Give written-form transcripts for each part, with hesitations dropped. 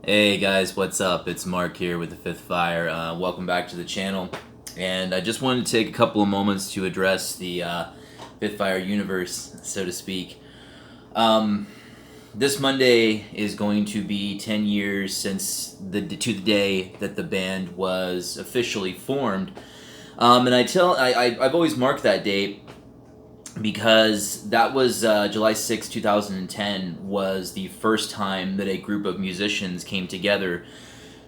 Hey guys, what's up? It's Mark here with the Fifth Fire. Welcome back to the channel. And I just wanted to take a couple of moments to address the Fifth Fire universe, so to speak. This Monday is going to be 10 years since to the day that the band was officially formed. And I've always marked that date because that was July 6, 2010 was the first time that a group of musicians came together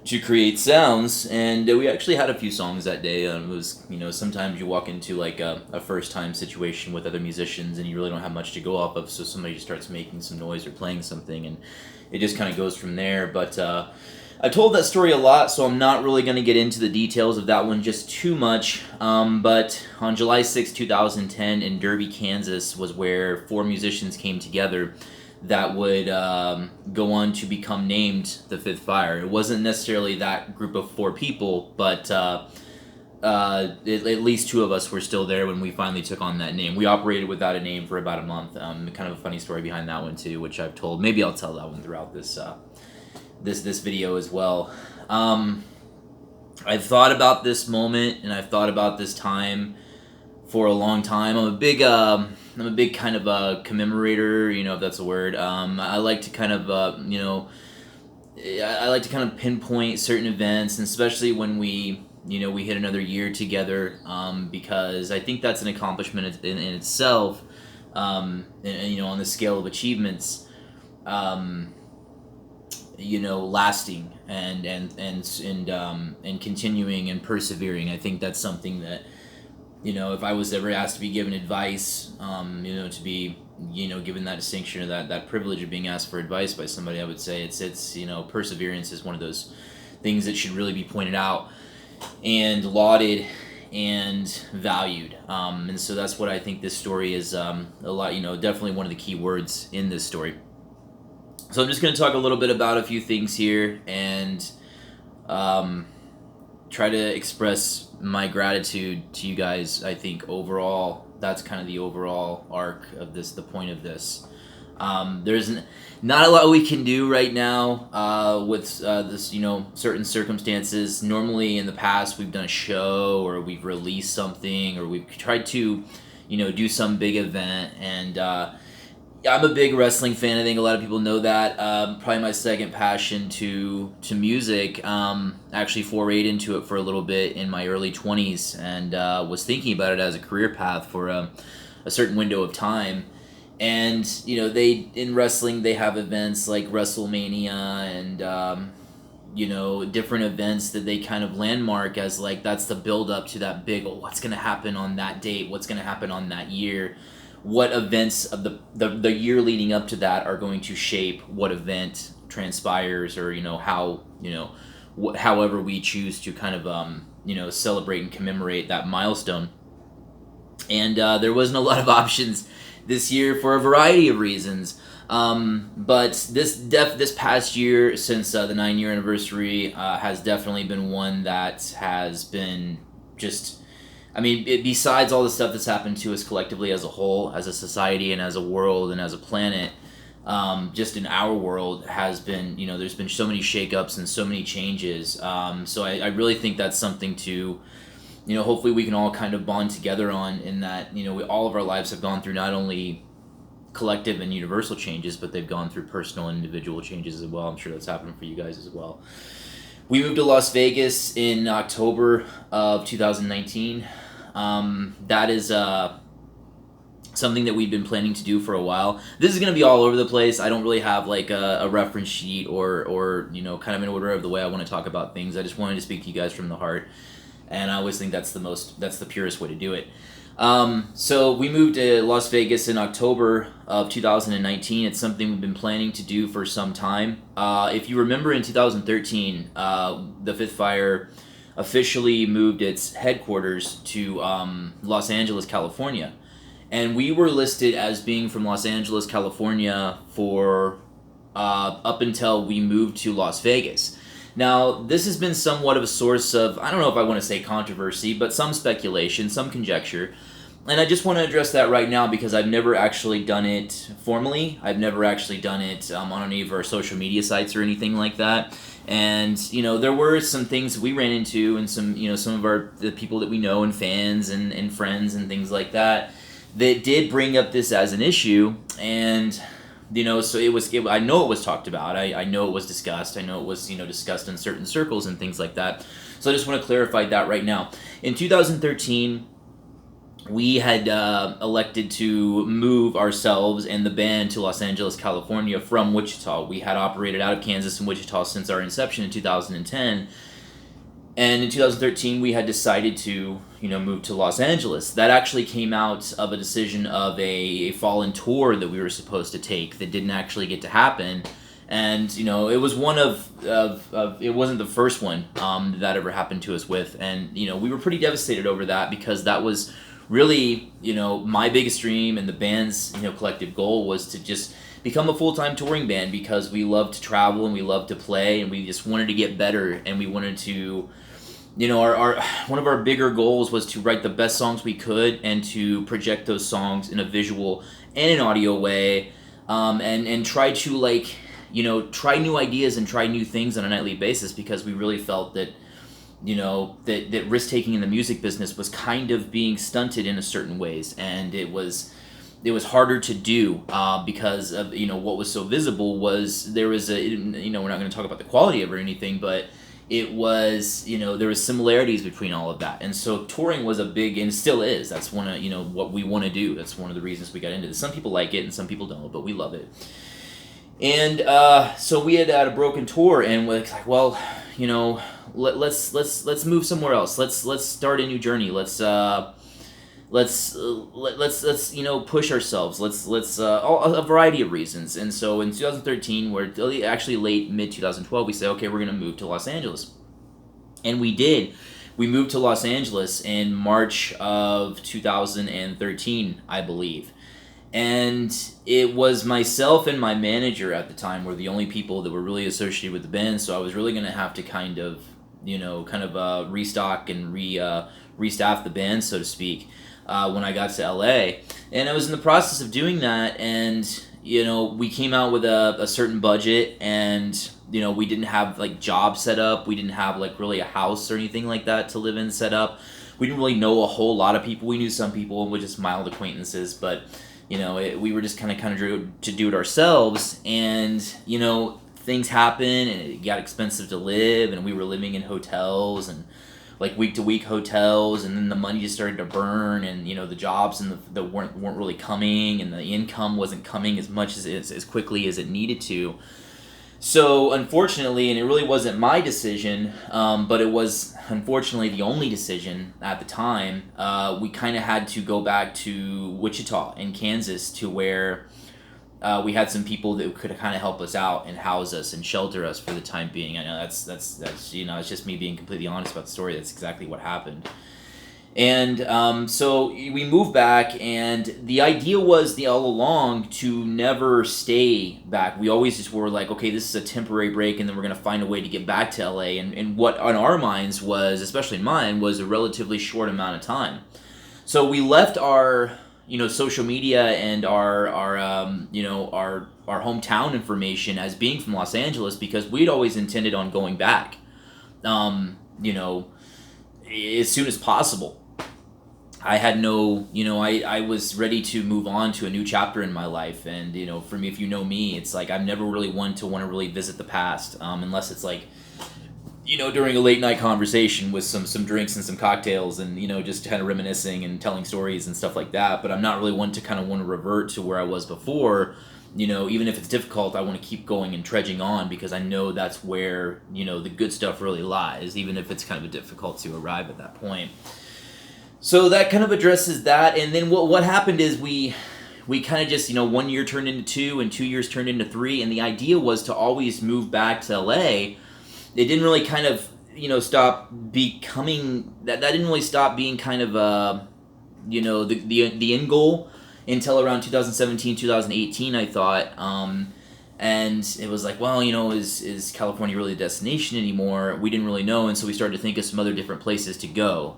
to create sounds, and we actually had a few songs that day. It was, sometimes you walk into like a first time situation with other musicians and you really don't have much to go off of, so somebody just starts making some noise or playing something and it just kind of goes from there. But I've told that story a lot, so I'm not really going to get into the details of that one just too much. But on July 6, 2010 in Derby, Kansas was where four musicians came together that would go on to become named the Fifth Fire. It wasn't necessarily that group of four people, but at least two of us were still there when we finally took on that name. We operated without a name for about a month. Kind of a funny story behind that one too, which I've told. Maybe I'll tell that one throughout this video as well. I've thought about this moment and I've thought about this time for a long time. I'm a big kind of a commemorator, if that's a word. I like to kind of I like to kind of pinpoint certain events, and especially when we hit another year together, because I think that's an accomplishment in itself, and on the scale of achievements, lasting and continuing and persevering. I think that's something that, if I was ever asked to be given advice, to be, given that distinction or that privilege of being asked for advice by somebody, I would say it's perseverance is one of those things that should really be pointed out and lauded and valued. And so that's what I think this story is, a lot, definitely one of the key words in this story. So I'm just going to talk a little bit about a few things here and try to express my gratitude to you guys. I think overall, that's kind of the overall arc of this, the point of this. There's not a lot we can do right now with this, certain circumstances. Normally in the past, we've done a show or we've released something or we've tried to, do some big event. And I'm a big wrestling fan. I think a lot of people know that. Probably my second passion to music. Actually forayed into it for a little bit in my early 20s and was thinking about it as a career path for a certain window of time. And, they in wrestling, they have events like WrestleMania and, different events that they kind of landmark as like that's the build up to that big, what's going to happen on that date? What's going to happen on that year? What events of the year leading up to that are going to shape what event transpires, or how however we choose to kind of celebrate and commemorate that milestone. And there wasn't a lot of options this year for a variety of reasons. But this past year, since the 9-year anniversary, has definitely been one that has been just. Besides all the stuff that's happened to us collectively as a whole, as a society and as a world and as a planet, just in our world has been, there's been so many shakeups and so many changes. So I really think that's something to, hopefully we can all kind of bond together on, in that, all of our lives have gone through not only collective and universal changes, but they've gone through personal and individual changes as well. I'm sure that's happened for you guys as well. We moved to Las Vegas in October of 2019. That is something that we've been planning to do for a while. This is going to be all over the place. I don't really have like a reference sheet or kind of an order of the way I want to talk about things. I just wanted to speak to you guys from the heart, and I always think that's the purest way to do it. So we moved to Las Vegas in October of 2019. It's something we've been planning to do for some time. If you remember, in 2013, the Fifth Fire officially moved its headquarters to Los Angeles, California. And we were listed as being from Los Angeles, California for up until we moved to Las Vegas. Now, this has been somewhat of a source of, I don't know if I want to say controversy, but some speculation, some conjecture. And I just want to address that right now because I've never actually done it formally. I've never actually done it on any of our social media sites or anything like that. And there were some things we ran into, and some of the people that we know and fans and friends and things like that did bring up this as an issue. And so I know it was talked about. I know it was discussed. I know it was discussed in certain circles and things like that. So I just want to clarify that right now. In 2013. We had elected to move ourselves and the band to Los Angeles, California from Wichita. We had operated out of Kansas and Wichita since our inception in 2010. And in 2013, we had decided to, move to Los Angeles. That actually came out of a decision of a fall-in tour that we were supposed to take that didn't actually get to happen. And, it was one of it wasn't the first one that ever happened to us with. And, we were pretty devastated over that because that was really, my biggest dream and the band's, collective goal was to just become a full-time touring band because we love to travel and we love to play and we just wanted to get better and we wanted to, our one of our bigger goals was to write the best songs we could and to project those songs in a visual and an audio way, and try to try new ideas and try new things on a nightly basis because we really felt that that risk-taking in the music business was kind of being stunted in a certain ways, and it was harder to do because of what was so visible was there was we're not going to talk about the quality of it or anything, but it was there was similarities between all of that, and so touring was a big, and still is, that's one of what we want to do. That's one of the reasons we got into this. Some people like it and some people don't, but we love it. And so we had a broken tour, and we're like, well, let's move somewhere else. Let's start a new journey. Let's push ourselves. Let's a variety of reasons. And so in 2013, we're actually late mid 2012, we said, okay, we're gonna move to Los Angeles, and we did. We moved to Los Angeles in March of 2013, I believe. And it was myself and my manager at the time were the only people that were really associated with the band, so I was really going to have to kind of restock and restaff the band, so to speak, when I got to LA. And I was in the process of doing that, and we came out with a certain budget, and we didn't have jobs set up. We didn't have really a house or anything like that to live in set up. We didn't really know a whole lot of people. We knew some people, and we just mild acquaintances, but we were just kind of to do it ourselves, and things happen, and it got expensive to live, and we were living in hotels and week to week hotels, and then the money just started to burn, and the jobs and the weren't really coming, and the income wasn't coming as much as quickly as it needed to. So unfortunately, and it really wasn't my decision, but it was unfortunately the only decision at the time, we kind of had to go back to Wichita in Kansas, to where we had some people that could kind of help us out and house us and shelter us for the time being. I know that's it's just me being completely honest about the story. That's exactly what happened. And so we moved back, and the idea was all along to never stay back. We always just were like, okay, this is a temporary break, and then we're going to find a way to get back to LA. And what on our minds was, especially mine, was a relatively short amount of time. So we left our social media and our hometown information as being from Los Angeles because we'd always intended on going back, as soon as possible. I had I was ready to move on to a new chapter in my life, and for me, if you know me, it's I'm never really one to want to really visit the past, unless it's during a late night conversation with some drinks and some cocktails, and just kind of reminiscing and telling stories and stuff like that. But I'm not really one to kind of want to revert to where I was before. Even if it's difficult, I want to keep going and trudging on because I know that's where the good stuff really lies, even if it's kind of difficult to arrive at that point. So that kind of addresses that, and then what happened is we kind of just 1 year turned into 2, and 2 years turned into 3, and the idea was to always move back to LA. It didn't really kind of stop becoming that didn't really stop being kind of the end goal until around 2017 2018, I thought. And it was is California really a destination anymore? We didn't really know, and so we started to think of some other different places to go.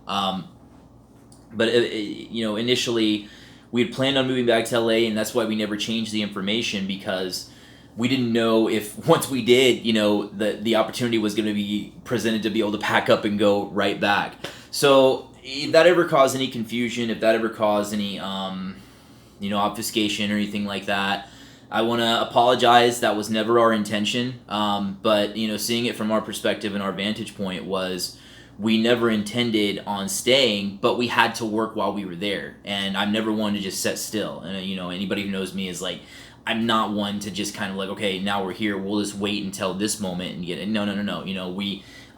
But initially we had planned on moving back to LA, and that's why we never changed the information, because we didn't know if once we did, the opportunity was going to be presented to be able to pack up and go right back. So if that ever caused any confusion, if that ever caused any obfuscation or anything like that, I want to apologize. That was never our intention. But seeing it from our perspective and our vantage point was, we never intended on staying, but we had to work while we were there. And I've never wanted to just sit still. And anybody who knows me is like, I'm not one to just kind of like, okay, now we're here, we'll just wait until this moment and get it. No.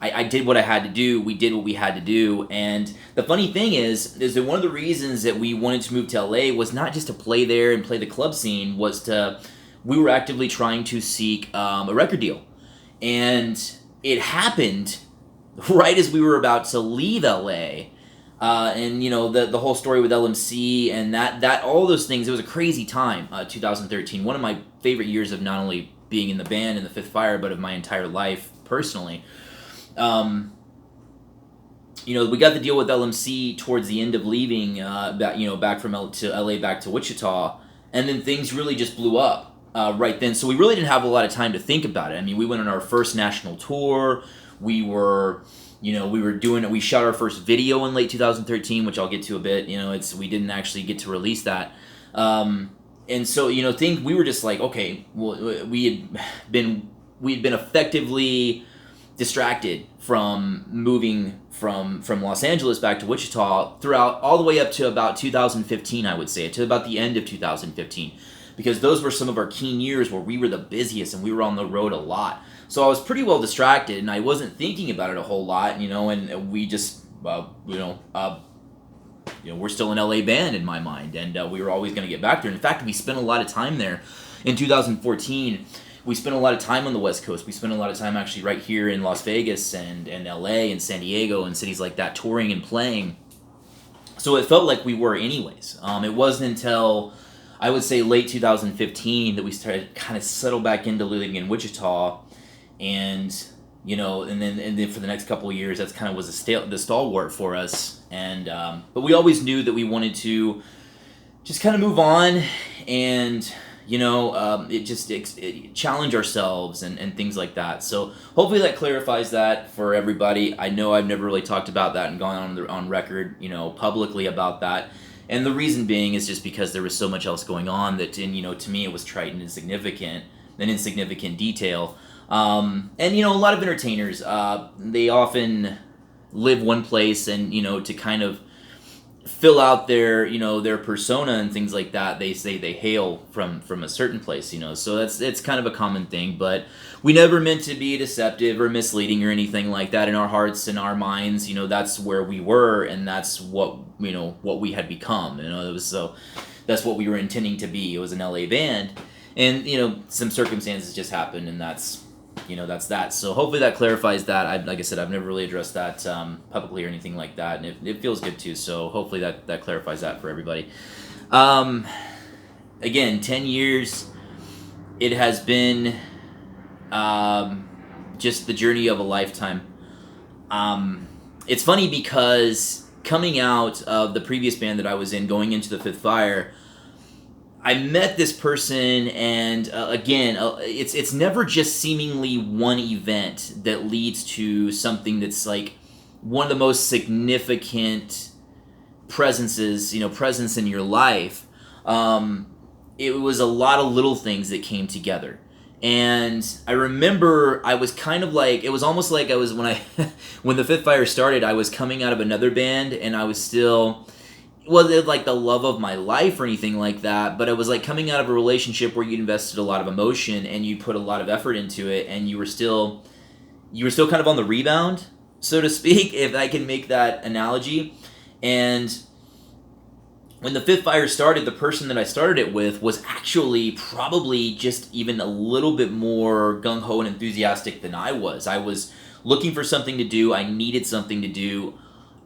I did what I had to do. We did what we had to do. And the funny thing is that one of the reasons that we wanted to move to LA was not just to play there and play the club scene, we were actively trying to seek a record deal. And it happened right as we were about to leave LA. And the whole story with LMC and that all those things, it was a crazy time. 2013, one of my favorite years of not only being in the band and the Fifth Fire, but of my entire life personally. We got the deal with LMC towards the end of leaving, back from to LA, back to Wichita, and then things really just blew up right then. So we really didn't have a lot of time to think about it. I mean, we went on our first national tour. We shot our first video in late 2013, which I'll get to a bit. We didn't actually get to release that. And so, we were just like, okay, well, we had been effectively distracted from moving from Los Angeles back to Wichita throughout all the way up to about 2015, I would say, to about the end of 2015, because those were some of our keen years where we were the busiest and we were on the road a lot. So I was pretty well distracted, and I wasn't thinking about it a whole lot, and we just, we're still an LA band in my mind, and we were always going to get back there. In fact, we spent a lot of time there. In 2014, we spent a lot of time on the West Coast. We spent a lot of time actually right here in Las Vegas and LA and San Diego and cities like that, touring and playing. So it felt like we were anyways. It wasn't until, I would say, late 2015 that we started kind of settle back into living in Wichita. And then for the next couple of years, that's kind of was the stalwart for us. And but we always knew that we wanted to just kind of move on and challenge ourselves and things like that. So hopefully that clarifies that for everybody. I know I've never really talked about that and gone on record, publicly about that. And the reason being is just because there was so much else going on that, to me, it was trite and insignificant detail. And a lot of entertainers, they often live one place, and to kind of fill out their their persona and things like that, they say they hail from a certain place, so it's kind of a common thing. But we never meant to be deceptive or misleading or anything like that. In our hearts and our minds, that's where we were, and that's what what we had become. So that's what we were intending to be. It was an LA band, and some circumstances just happened, and that's that. So hopefully that clarifies that. Like I said, I've never really addressed that publicly or anything like that, and it feels good too. So hopefully that clarifies that for everybody. Again, 10 years. It has been just the journey of a lifetime. It's funny because coming out of the previous band that I was in, going into the Fifth Fire, I met this person, and again, it's never just seemingly one event that leads to something that's like one of the most significant presence in your life. It was a lot of little things that came together. And I remember I was kind of like, it was almost like I was, when the Fifth Fire started, I was coming out of another band, and I was still, wasn't like the love of my life or anything like that, but it was like coming out of a relationship where you invested a lot of emotion and you put a lot of effort into it, and you were still kind of on the rebound, so to speak, if I can make that analogy. And when the Fifth Fire started, the person that I started it with was actually probably just even a little bit more gung-ho and enthusiastic than I was. I was looking for something to do. I needed something to do.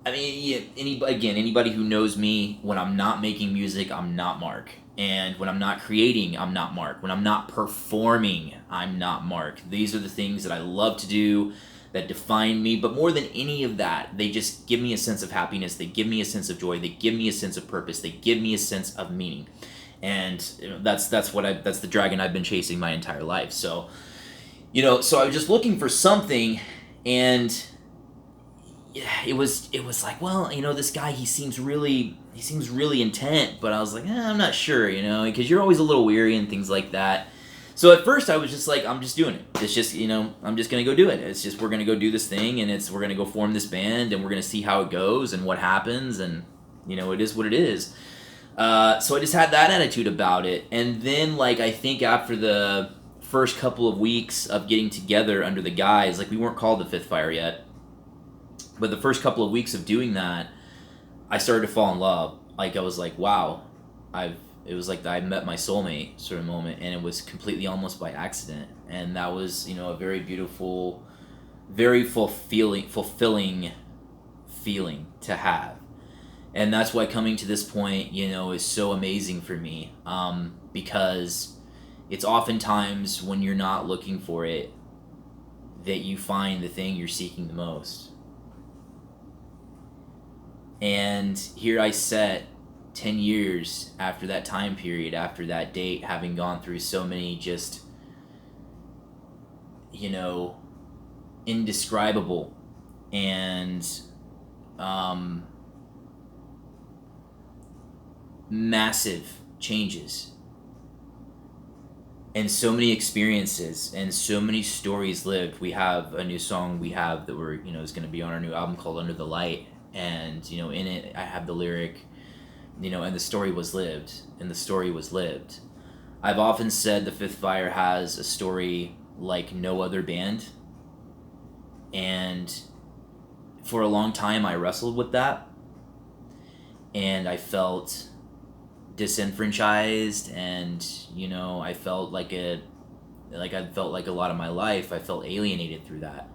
I mean, anybody who knows me, when I'm not making music, I'm not Mark. And when I'm not creating, I'm not Mark. When I'm not performing, I'm not Mark. These are the things that I love to do, that define me. But more than any of that, they just give me a sense of happiness. They give me a sense of joy. They give me a sense of purpose. They give me a sense of meaning. And that's the dragon I've been chasing my entire life. So, so I was just looking for something, and it was like, well, this guy, he seems really intent, but I was like, I'm not sure, because you're always a little weary and things like that. So at first I was just like, I'm just doing it. It's just, I'm just going to go do it. It's just, we're going to go do this thing, and we're going to go form this band, and we're going to see how it goes and what happens, and, it is what it is. So I just had that attitude about it. And then, I think after the first couple of weeks of getting together under the guys, we weren't called the Fifth Fire yet, but the first couple of weeks of doing that, I started to fall in love. I was like, wow, it was like I met my soulmate sort of moment, and it was completely almost by accident. And that was, a very beautiful, very fulfilling feeling to have. And that's why coming to this point, is so amazing for me, because it's oftentimes when you're not looking for it that you find the thing you're seeking the most. And here I sat 10 years after that time period, after that date, having gone through so many just, indescribable and massive changes, and so many experiences and so many stories lived. We have a new song that is going to be on our new album called Under the Light. And, in it, I have the lyric, and the story was lived, and the story was lived. I've often said the Fifth Fire has a story like no other band. And for a long time, I wrestled with that. And I felt disenfranchised, and, I felt like I felt like a lot of my life, I felt alienated through that.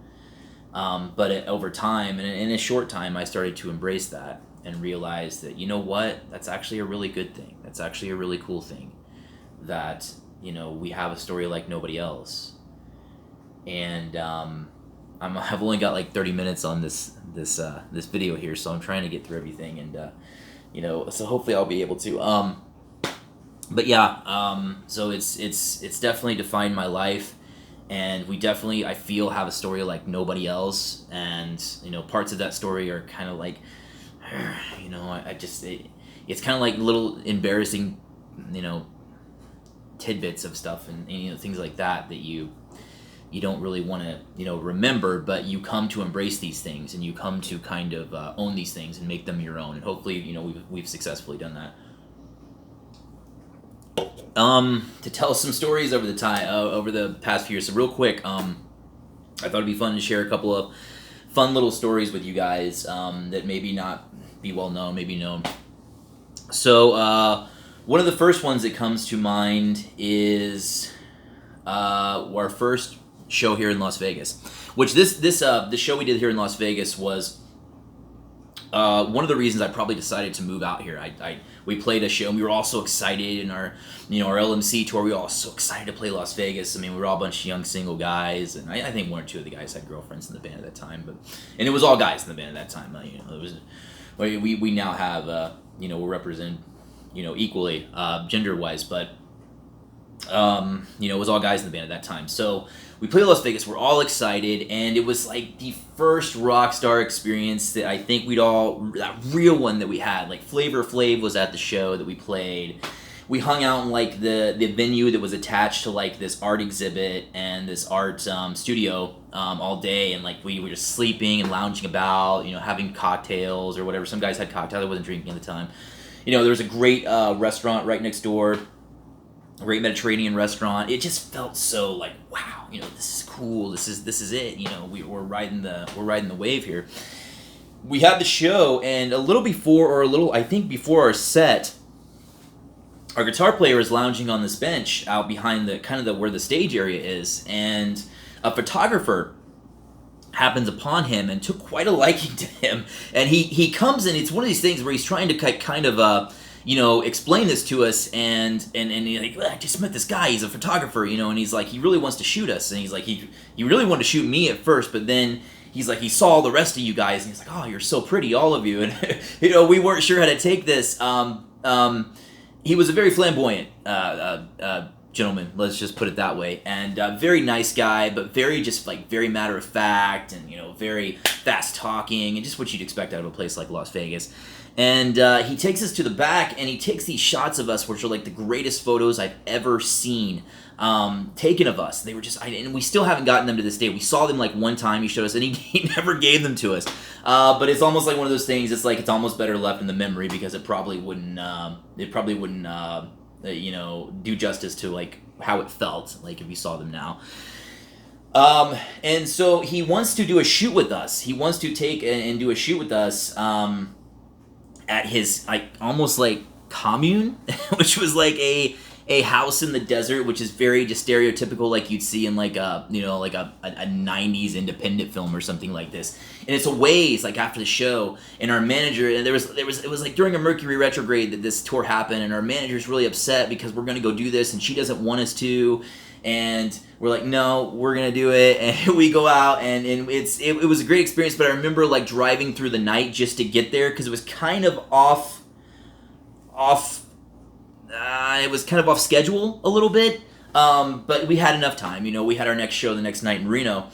But over time, and in a short time, I started to embrace that and realize that, that's actually a really good thing. That's actually a really cool thing, that, we have a story like nobody else. And I've only got 30 minutes on this video here, so I'm trying to get through everything, and so hopefully I'll be able to. But yeah, so it's definitely defined my life. And we definitely, I feel, have a story like nobody else. And, parts of that story are kind of like, it's kind of like little embarrassing, tidbits of stuff and things like that you don't really want to, remember, but you come to embrace these things, and you come to kind of own these things and make them your own. And hopefully, we've successfully done that. To tell some stories over the past few years. So real quick, I thought it'd be fun to share a couple of fun little stories with you guys that maybe not be well known, maybe known. So one of the first ones that comes to mind is our first show here in Las Vegas, which this show we did here in Las Vegas was one of the reasons I probably decided to move out here. We played a show, and we were all so excited in our LMC tour. We were all so excited to play Las Vegas. I mean, we were all a bunch of young single guys, and I think one or two of the guys had girlfriends in the band at that time. And it was all guys in the band at that time. It was we now have we're represented equally gender wise, but it was all guys in the band at that time. So we played Las Vegas. We're all excited, and it was like the first rock star experience that I think that real one that we had. Like Flavor Flav was at the show that we played. We hung out in the venue that was attached to this art exhibit and this art studio all day, and we were just sleeping and lounging about, having cocktails or whatever. Some guys had cocktails. I wasn't drinking at the time. There was a great restaurant right next door. A great Mediterranean restaurant. It just felt so wow, this is cool. This is it. We're riding the wave here. We had the show, and I think before our set, our guitar player was lounging on this bench out behind where the stage area is, and a photographer happens upon him and took quite a liking to him. And he comes in. It's one of these things where he's trying to kind of explain this to us, and he's like, "Well, I just met this guy, he's a photographer, and he's like, he really wants to shoot us," and he's like, he really wanted to shoot me at first, but then he's like, he saw all the rest of you guys, and he's like, "Oh, you're so pretty, all of you," and we weren't sure how to take this. He was a very flamboyant gentleman, let's just put it that way, and very nice guy, but very just like very matter of fact, and very fast talking, and just what you'd expect out of a place like Las Vegas. And he takes us to the back, and he takes these shots of us, which are like the greatest photos I've ever seen taken of us. They were just, and we still haven't gotten them to this day. We saw them like one time he showed us, and he never gave them to us. But it's almost like one of those things. It's like it's almost better left in the memory, because it probably wouldn't do justice to like how it felt like if you saw them now. And so he wants to do a shoot with us. He wants to take and do a shoot with us at his almost like commune, which was like a house in the desert, which is very just stereotypical, like you'd see in like a 90s independent film or something like this. And it's a ways like after the show, and our manager, and it was like during a Mercury retrograde that this tour happened, and our manager's really upset because we're gonna go do this and she doesn't want us to, and we're like, no, we're gonna do it, and we go out, and it was a great experience. But I remember like driving through the night just to get there, because it was kind of off schedule a little bit, but we had enough time. We had our next show the next night in Reno,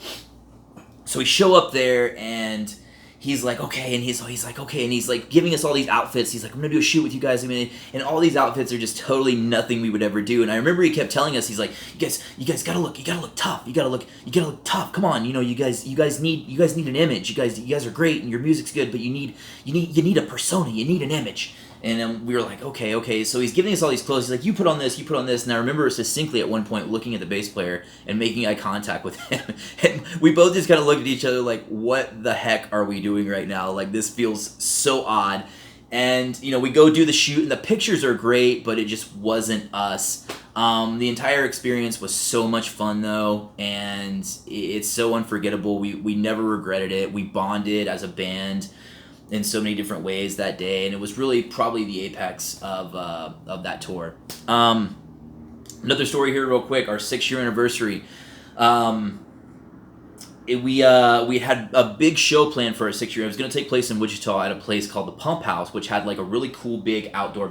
so we show up there, and he's like, okay, and he's like, okay, and he's like giving us all these outfits. He's like, I'm gonna do a shoot with you guys. And all these outfits are just totally nothing we would ever do. And I remember he kept telling us, he's like, you guys gotta look tough. You gotta look tough. Come on, you guys need an image. You guys are great, and your music's good, but you need a persona. You need an image. And we were like, okay. So he's giving us all these clothes. He's like, you put on this. And I remember succinctly at one point looking at the bass player and making eye contact with him. And we both just kind of looked at each other like, what the heck are we doing right now? Like, this feels so odd. And, we go do the shoot, and the pictures are great, but it just wasn't us. The entire experience was so much fun, though, and it's so unforgettable. We never regretted it. We bonded as a band in so many different ways that day, and it was really probably the apex of that tour. Another story here real quick, our 6-year anniversary. We had a big show planned for our 6-year. It was going to take place in Wichita at a place called the Pump House, which had like a really cool big outdoor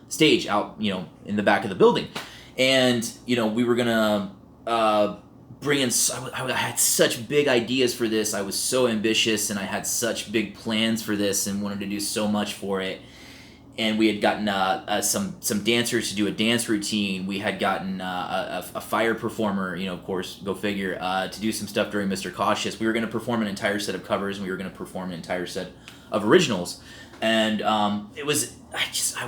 stage out, in the back of the building. And, we were going to bring in, I had such big ideas for this. I was so ambitious, and I had such big plans for this, and wanted to do so much for it. And we had gotten some dancers to do a dance routine. We had gotten a fire performer, of course, go figure, to do some stuff during Mr. Cautious. We were going to perform an entire set of covers, and we were going to perform an entire set of originals. And I was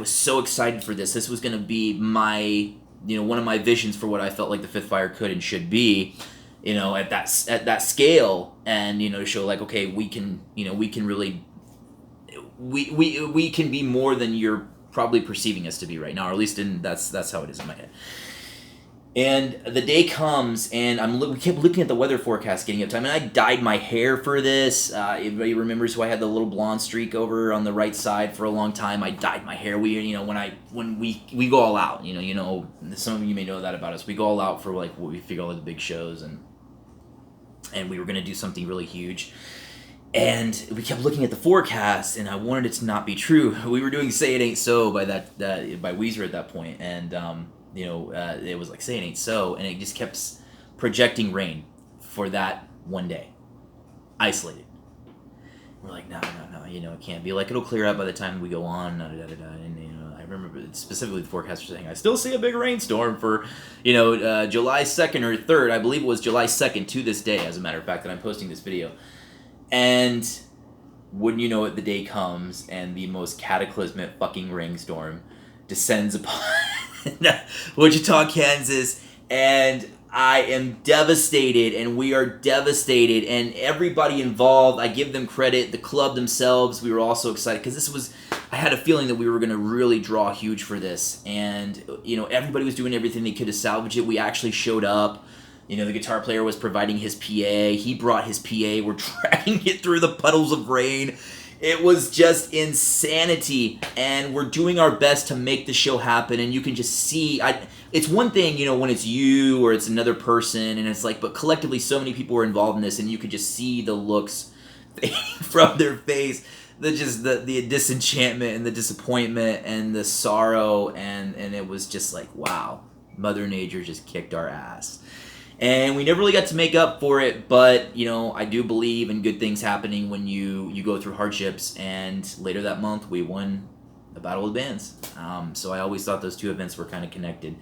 so excited for this. This was going to be my, one of my visions for what I felt like the Fifth Fire could and should be, at that scale, and to show like, okay, we can really, we can be more than you're probably perceiving us to be right now, or at least that's how it is in my head. And the day comes, and we kept looking at the weather forecast getting up time, and I dyed my hair for this. Everybody remembers who I had the little blonde streak over on the right side for a long time. I dyed my hair. When we go all out, some of you may know that about us. We go all out for like what we figure all the big shows, and we were gonna do something really huge. And we kept looking at the forecast, and I wanted it to not be true. We were doing "Say It Ain't So" by Weezer at that point, and it was like "Say It Ain't So," and it just kept projecting rain for that one day, isolated. We're like, no, it can't be. Like, it'll clear up by the time we go on. And I remember specifically the forecaster saying, I still see a big rainstorm for, July 2nd or 3rd. I believe it was July 2nd to this day, as a matter of fact, that I'm posting this video. And wouldn't you know it, the day comes, and the most cataclysmic fucking rainstorm descends upon Wichita, Kansas, and I am devastated, and we are devastated, and everybody involved, I give them credit, the club themselves, we were also excited, because I had a feeling that we were going to really draw huge for this, and, everybody was doing everything they could to salvage it. We actually showed up. The guitar player was providing his PA. He brought his PA. We're dragging it through the puddles of rain, It was just insanity, and we're doing our best to make the show happen. And you can just see, it's one thing, when it's you or it's another person, and it's like, but collectively, so many people were involved in this, and you could just see the looks from their face, the disenchantment and the disappointment and the sorrow, and it was just like, wow, Mother Nature just kicked our ass. And we never really got to make up for it, but, I do believe in good things happening when you go through hardships, and later that month we won the Battle of the Bands. So I always thought those two events were kind of connected.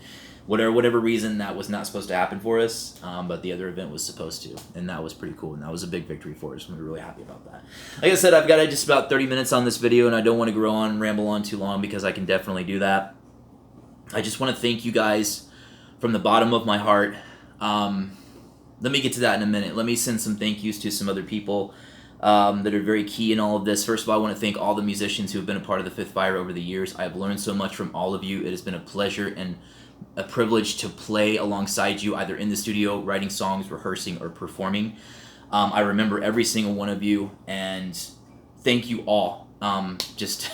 Whatever reason, that was not supposed to happen for us, but the other event was supposed to, and that was pretty cool, and that was a big victory for us, and we were really happy about that. Like I said, I've got just about 30 minutes on this video, and I don't want to go on and ramble on too long because I can definitely do that. I just want to thank you guys from the bottom of my heart. Let me get to that in a minute. Let me send some thank yous to some other people that are very key in all of this. First of all, I want to thank all the musicians who have been a part of the Fifth Fire over the years. I have learned so much from all of you. It has been a pleasure and a privilege to play alongside you, either in the studio, writing songs, rehearsing, or performing. I remember every single one of you, and thank you all. Just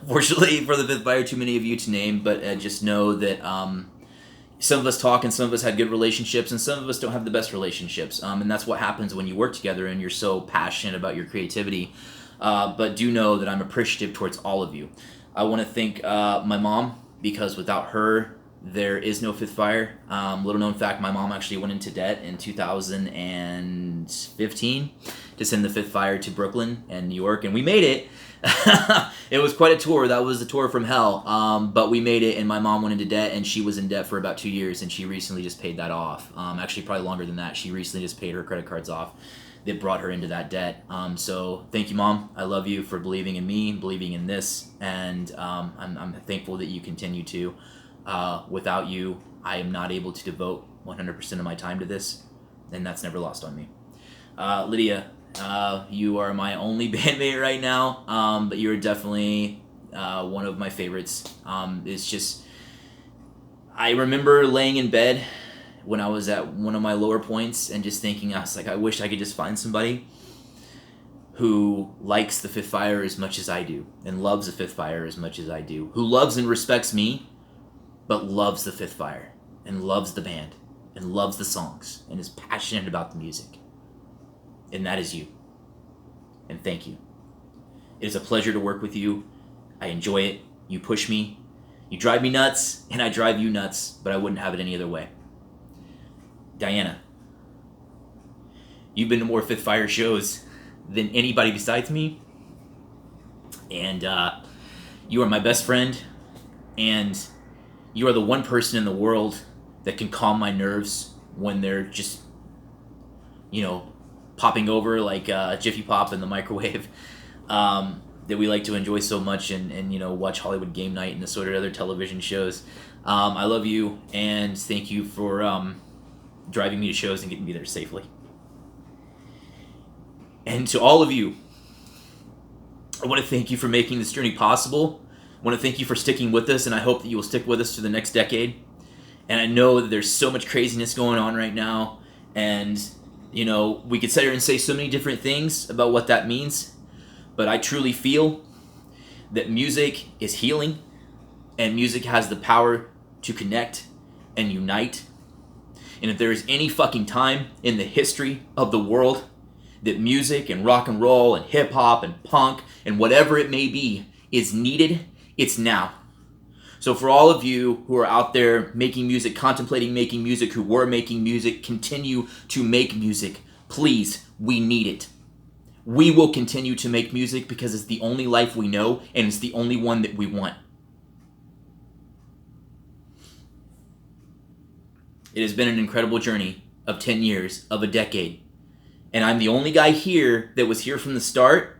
fortunately for the Fifth Fire, too many of you to name, but just know that some of us talk and some of us had good relationships and some of us don't have the best relationships. And that's what happens when you work together and you're so passionate about your creativity. But do know that I'm appreciative towards all of you. I want to thank my mom, because without her, there is no Fifth Fire. Little known fact, my mom actually went into debt in 2015 to send the Fifth Fire to Brooklyn and New York, and we made it. It was quite a tour. That was a tour from hell. But we made it, and my mom went into debt, and she was in debt for about 2 years, and she recently just paid that off. Actually, probably longer than that. She recently just paid her credit cards off that brought her into that debt. So thank you, Mom. I love you for believing in me, believing in this, and I'm thankful that you continue to. Without you, I am not able to devote 100% of my time to this, and that's never lost on me. Lydia, you are my only bandmate right now, but you're definitely one of my favorites. It's just, I remember laying in bed when I was at one of my lower points and just thinking, I was like, I wish I could just find somebody who likes the Fifth Fire as much as I do, and loves the Fifth Fire as much as I do, who loves and respects me, but loves the Fifth Fire, and loves the band, and loves the songs, and is passionate about the music. And that is you. And thank you. It is a pleasure to work with you. I enjoy it. You push me. You drive me nuts, and I drive you nuts, but I wouldn't have it any other way. Diana, you've been to more Fifth Fire shows than anybody besides me, and you are my best friend, and you are the one person in the world that can calm my nerves when they're just, popping over like Jiffy Pop in the microwave, that we like to enjoy so much, and watch Hollywood Game Night and assorted other television shows. I love you, and thank you for driving me to shows and getting me there safely. And to all of you, I want to thank you for making this journey possible. I want to thank you for sticking with us, and I hope that you will stick with us to the next decade. And I know that there's so much craziness going on right now, and we could sit here and say so many different things about what that means, but I truly feel that music is healing, and music has the power to connect and unite. And if there is any fucking time in the history of the world that music and rock and roll and hip hop and punk and whatever it may be is needed, it's now. So for all of you who are out there making music, contemplating making music, who were making music, continue to make music. Please, we need it. We will continue to make music because it's the only life we know, and it's the only one that we want. It has been an incredible journey of 10 years, of a decade. And I'm the only guy here that was here from the start,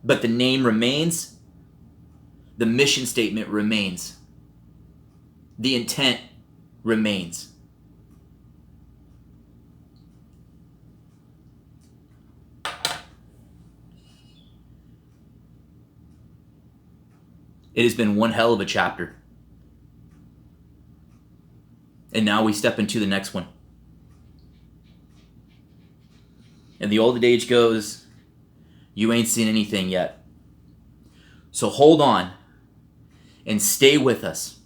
but the name remains. The mission statement remains. The intent remains. It has been one hell of a chapter. And now we step into the next one. And the old adage goes, You ain't seen anything yet. So hold on and stay with us.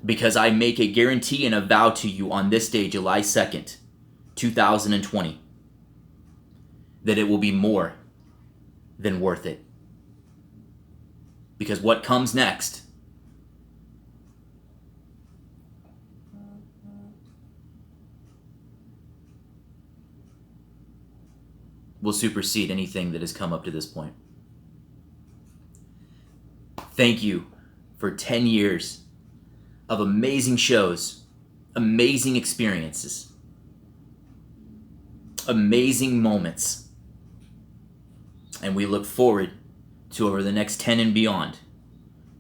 Because I make a guarantee and a vow to you on this day, July 2nd, 2020, that it will be more than worth it. Because what comes next will supersede anything that has come up to this point. Thank you for 10 years of amazing shows, amazing experiences, amazing moments. And we look forward to, over the next 10 and beyond,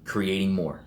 creating more.